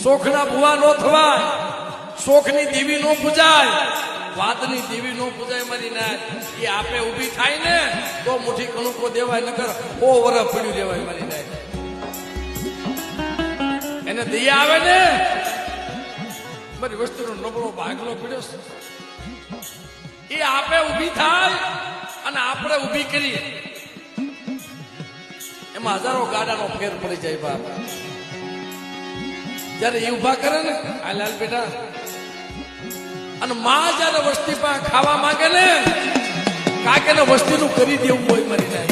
શોખના ભુવા નો થવાય, શોખની દેવી નો પૂજાય, વાદની દેવી નો પૂજાય. મારી ના એ આપે ઊભી થાય ને તો મુઠ્ઠી કણુકો દેવાય, નકર ઓ વરફ પડ્યું દેવાય. મારી ના એને દયા આવે ને બધી વસ્તુનો નબળો ભાગલો પડ્યો એ આપે ઊભી થાય અને આપણે ઊભી કરીએ એમાં હજારો ગાડાનો ફેર પડી જાય. બાપ જયારે એ ઉભા કરે ને આ લાલ બેટા અને માં જયારે વસ્તી પાસે ખાવા માંગે ને કાકે વસ્તીનું કરી દેવું હોય. મારી ના